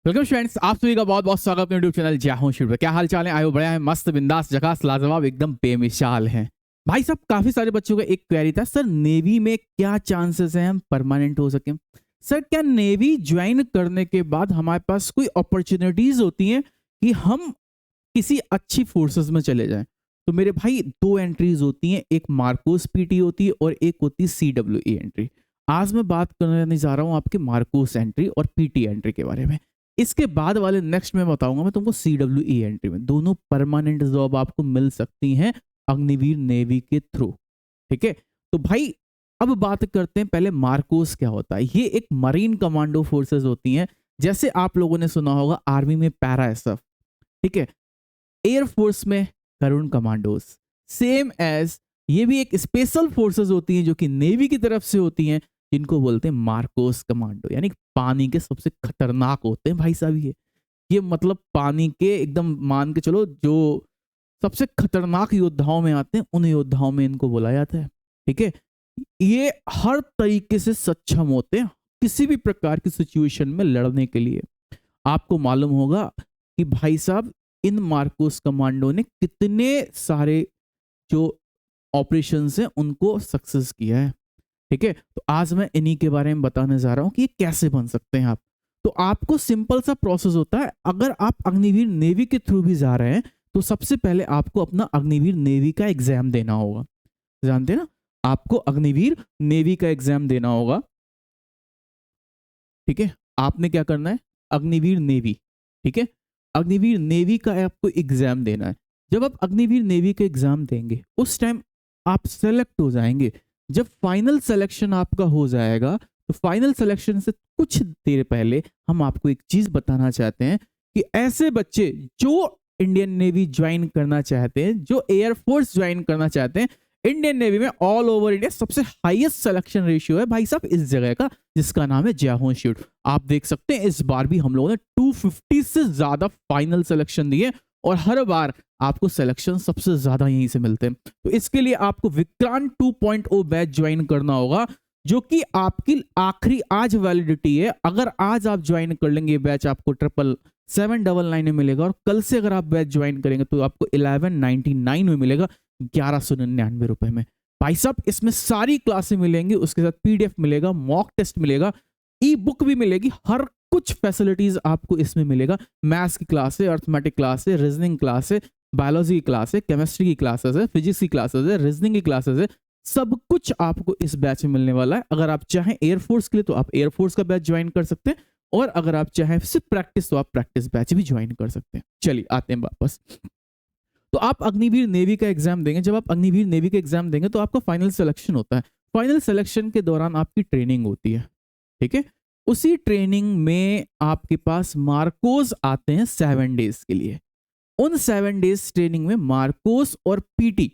Welcome friends, आप सभी का बहुत बहुत स्वागत अपने यूट्यूब चैनल जय हो शिव पे। क्या हाल चाल है? आयो बढ़िया है, मस्त बिंदास झकास लाजवाब एकदम बेमिसाल है। भाई साहब, काफी सारे बच्चों का एक क्वेरी था, सर नेवी में क्या चांसेस हैं हम परमानेंट हो सके? सर क्या नेवी ज्वाइन करने के बाद हमारे पास कोई अपॉर्चुनिटीज होती हैं कि हम किसी अच्छी फोर्सेस में चले जाएं? तो मेरे भाई दो एंट्रीज होती हैं, एक मार्कोस पीटी होती है और एक होती है CWE एंट्री। आज मैं बात करने जा रहा हूं आपके मार्कोस एंट्री और पीटी एंट्री के बारे में। इसके बाद वाले नेक्स्ट में बताऊंगा मैं तुमको CWE एंट्री में। दोनों परमानेंट जॉब आपको मिल सकती हैं अग्निवीर नेवी के थ्रू। ठीक है, तो भाई अब बात करते हैं पहले मार्कोस क्या होता है। ये एक मरीन कमांडो फोर्सेस होती हैं, जैसे आप लोगों ने सुना होगा आर्मी में पैरा एसएफ। ठीक है, एयरफोर्स में करुण कमांडोज, सेम एज ये भी एक स्पेशल फोर्सेस होती हैं जो कि नेवी की तरफ से होती हैं, जिनको बोलते हैं मार्कोस कमांडो, यानी पानी के सबसे खतरनाक होते हैं भाई साहब। ये मतलब पानी के एकदम मान के चलो जो सबसे खतरनाक योद्धाओं में आते हैं, उन योद्धाओं में इनको बोला जाता है। ठीक है, ये हर तरीके से सक्षम होते हैं किसी भी प्रकार की सिचुएशन में लड़ने के लिए। आपको मालूम होगा कि भाई साहब इन मार्कोस कमांडो ने कितने सारे जो ऑपरेशंस हैं उनको सक्सेस किया है। ठीक है, तो आज मैं इन्हीं के बारे में बताने जा रहा हूं कि ये कैसे बन सकते हैं आप। तो आपको सिंपल सा प्रोसेस होता है, अगर आप अग्निवीर नेवी के थ्रू भी जा रहे हैं तो सबसे पहले आपको अपना अग्निवीर नेवी का एग्जाम देना होगा। जानते हैं ना, आपको अग्निवीर नेवी का एग्जाम देना होगा। ठीक है, आपने क्या करना है, अग्निवीर नेवी। ठीक है, अग्निवीर नेवी का आपको एग्जाम देना है। जब आप अग्निवीर नेवी का एग्जाम देंगे उस टाइम आप सेलेक्ट हो जाएंगे। जब फाइनल सिलेक्शन आपका हो जाएगा तो फाइनल सिलेक्शन से कुछ देर पहले हम आपको एक चीज बताना चाहते हैं कि ऐसे बच्चे जो इंडियन नेवी ज्वाइन करना चाहते हैं, जो एयरफोर्स ज्वाइन करना चाहते हैं, इंडियन नेवी में ऑल ओवर इंडिया सबसे हाईएस्ट सिलेक्शन रेशियो है भाई साहब इस जगह का, जिसका नाम है जय इंस्टीट्यूट। आप देख सकते हैं इस बार भी हम लोगों ने 250 से ज्यादा फाइनल सिलेक्शन दिए और हर बार आपको सिलेक्शन सबसे ज्यादा यहीं से मिलते हैं। तो इसके लिए आपको विक्रांत 2.0 बैच ज्वाइन करना होगा, जो कि आपकी आखिरी आज वैलिडिटी है। अगर आज आप ज्वाइन कर लेंगे बैच आपको 77799 में मिलेगा, और कल से अगर आप बैच ज्वाइन करेंगे तो आपको 1199 में मिलेगा, 1199 रुपए में। भाई साहब इसमें सारी क्लासें मिलेंगी, उसके साथ PDF मिलेगा, मॉक टेस्ट मिलेगा, ई बुक भी मिलेगी, हर कुछ फैसिलिटीज आपको इसमें मिलेगा। मैथ्स की क्लास है, अर्थमेटिक क्लास है, रीजनिंग क्लास है, बायोलॉजी की क्लास है, केमिस्ट्री की क्लासेस है, फिजिक्स की क्लासेस है, रीजनिंग की क्लासेस है, सब कुछ आपको इस बैच में मिलने वाला है। अगर आप चाहें एयरफोर्स के लिए तो आप एयरफोर्स का बैच ज्वाइन कर सकते हैं, और अगर आप चाहें सिर्फ प्रैक्टिस तो आप प्रैक्टिस बैच भी ज्वाइन कर सकते हैं। चलिए आते हैं वापस। तो आप अग्निवीर नेवी का एग्जाम देंगे। जब आप अग्निवीर नेवी का एग्जाम देंगे तो आपका फाइनल सिलेक्शन होता है। फाइनल सिलेक्शन के दौरान आपकी ट्रेनिंग होती है। ठीक है, उसी ट्रेनिंग में आपके पास मार्कोस आते हैं 7 डेज के लिए। उन 7 डेज ट्रेनिंग में मार्कोस और पीटी,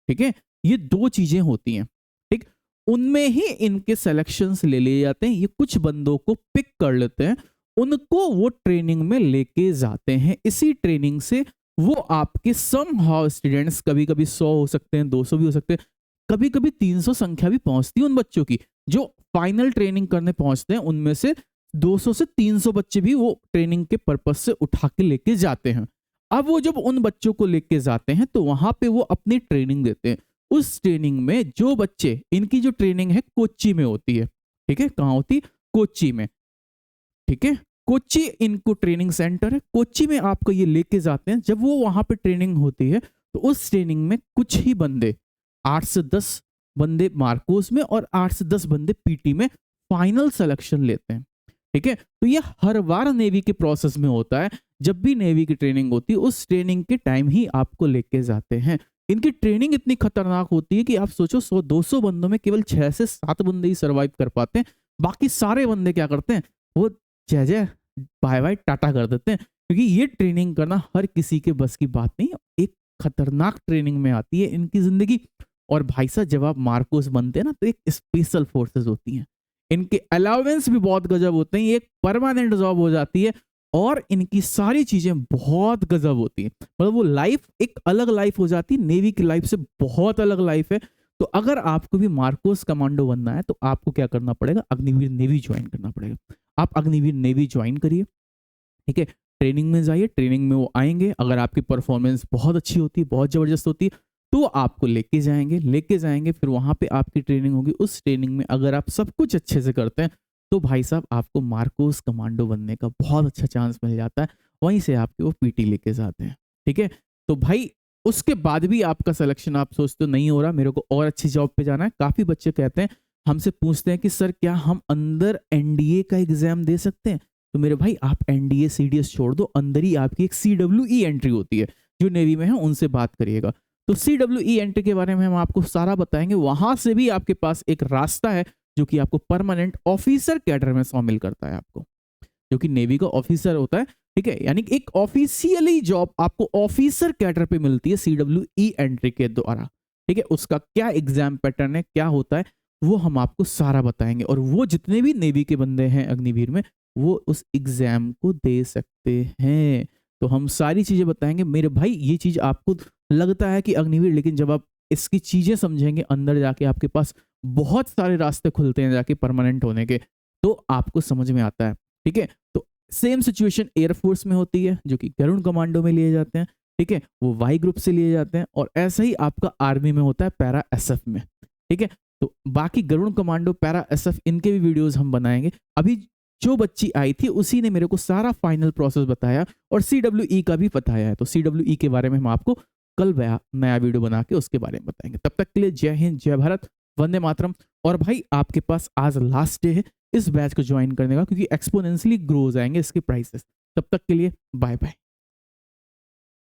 ठीक है, ये दो चीजें होती हैं। ठीक, उनमें ही इनके सिलेक्शंस ले लिए जाते हैं। ये कुछ बंदों को पिक कर लेते हैं, उनको वो ट्रेनिंग में लेके जाते हैं। इसी ट्रेनिंग से वो आपके सम हाउ स्टूडेंट्स, कभी कभी 100 हो सकते हैं, 200 भी हो सकते हैं, कभी कभी 300 संख्या भी पहुंचती है उन बच्चों की जो फाइनल ट्रेनिंग करने पहुंचते हैं। उनमें से 200 से 300 बच्चे भी वो ट्रेनिंग के पर्पज से उठा के लेके जाते हैं। अब वो जब उन बच्चों को लेके जाते हैं तो वहां पे वो अपनी ट्रेनिंग देते हैं। उस ट्रेनिंग में जो बच्चे, इनकी जो ट्रेनिंग है कोच्चि में होती है। ठीक है, कहाँ होती? कोच्चि में। ठीक है, कोच्चि इनको ट्रेनिंग सेंटर है, कोच्चि में आपको ये लेके जाते हैं। जब वो वहां पे ट्रेनिंग होती है तो उस ट्रेनिंग में कुछ ही बंदे, 8 से 10 बंदे मार्कोस में और 8 से 10 बंदे पीटी में फाइनल सिलेक्शन लेते हैं। ठीक है, तो ये हर बार नेवी के प्रोसेस में होता है। जब भी नेवी की ट्रेनिंग होती है उस ट्रेनिंग के टाइम ही आपको लेके जाते हैं। इनकी ट्रेनिंग इतनी खतरनाक होती है कि आप सोचो 100-200 बंदों में केवल 6 से 7 बंदे ही सर्वाइव कर पाते हैं। बाकी सारे बंदे क्या करते हैं, वो जय जय बाय बाय टाटा कर देते हैं, क्योंकि ये ट्रेनिंग करना हर किसी के बस की बात नहीं। एक खतरनाक ट्रेनिंग में आती है इनकी जिंदगी। और भाई साहब जब आप मार्कोस बनते हैं ना तो एक स्पेशल फोर्सेस होती हैं, इनके अलाउंस भी बहुत गजब होते हैं, ये एक परमानेंट जॉब हो जाती है, और इनकी सारी चीजें बहुत गजब होती हैं। मतलब वो लाइफ एक अलग लाइफ हो जाती है, नेवी की लाइफ से बहुत अलग लाइफ है। तो अगर आपको भी मार्कोस कमांडो बनना है तो आपको क्या करना पड़ेगा, अग्निवीर नेवी ज्वाइन करना पड़ेगा। आप अग्निवीर नेवी ज्वाइन करिए। ठीक है। ट्रेनिंग में जाइए, ट्रेनिंग में वो आएँगे, अगर आपकी परफॉर्मेंस बहुत अच्छी होती है, बहुत ज़बरदस्त होती है, तो आपको लेके जाएँगे, फिर वहाँ पे आपकी ट्रेनिंग होगी। उस ट्रेनिंग में अगर आप सब कुछ अच्छे से करते हैं, तो भाई साहब आपको मार्कोस कमांडो बनने का बहुत अच्छा चांस मिल जाता है। वहीं से आपके वो पीटी लेके जाते हैं, ठीक है। तो भाई उसके बाद भी आपका सिलेक्शन आप सोचते हो नहीं हो रहा, मेरे को और अच्छी जॉब पे जाना है। काफ़ी बच्चे कहते हैं, हमसे पूछते हैं कि सर क्या हम अंदर एनडीए का एग्ज़ाम दे सकते हैं? तो मेरे भाई आप एनडीए, सीडीएस छोड़ दो, अंदर ही आपकी एक सीडब्ल्यूई एंट्री होती है, जो नेवी में है उनसे बात करिएगा। तो सीडब्ल्यूई एंट्री के बारे में हम आपको सारा बताएँगे, वहाँ से भी आपके पास एक रास्ता है, जो कि आपको परमानेंट ऑफिसर कैडर में शामिल करता है आपको। जो कि नेवी का ऑफिसर होता है, ठीक है? यानी कि एक ऑफिशियली जॉब आपको ऑफिसर कैडर पे मिलती है सीडब्ल्यूई एंट्री के द्वारा, ठीक है? उसका क्या एग्ज़ाम पैटर्न है, क्या होता है, वो हम आपको सारा बताएँगे और वो जितने भी नेवी के बंदे हैं अग्निवीर में, वो उस एग्ज़ाम को दे सकते हैं। तो हम सारी चीज़ें बताएँगे। मेरे भाई ये चीज़ आपको लगता है कि अग्निवीर, लेकिन जब आप इसकी चीज़ें समझेंगे अंदर जाके आपके पास बहुत सारे रास्ते खुलते हैं जाके परमानेंट होने के, तो आपको समझ में आता है, ठीक है? तो सेम सिचुएशन एयरफोर्स में होती है, जो कि गरुड़ कमांडो में लिए जाते हैं, ठीक है? वो वाई ग्रुप से लिए जाते हैं और ऐसा ही आपका आर्मी में होता है पैरा एसएफ में, ठीक है? तो बाकी गरुड़ कमांडो, पैरा एसएफ इनके भी वीडियोज़ हम बनाएँगे। अभी जो बच्ची आई थी उसी ने मेरे को सारा फाइनल प्रोसेस बताया और सीडब्ल्यूई का भी बताया है। तो सीडब्ल्यूई के बारे में हम आपको कल बया नया वीडियो बना के उसके बारे में बताएँगे। तब तक के लिए जय हिंद, जय भारत, वंदे मातरम। और भाई आपके पास आज लास्ट डे है इस बैच को ज्वाइन करने का, क्योंकि एक्सपोनेंशियली ग्रो हो जाएंगे इसके प्राइसेस। तब तक के लिए बाय बाय।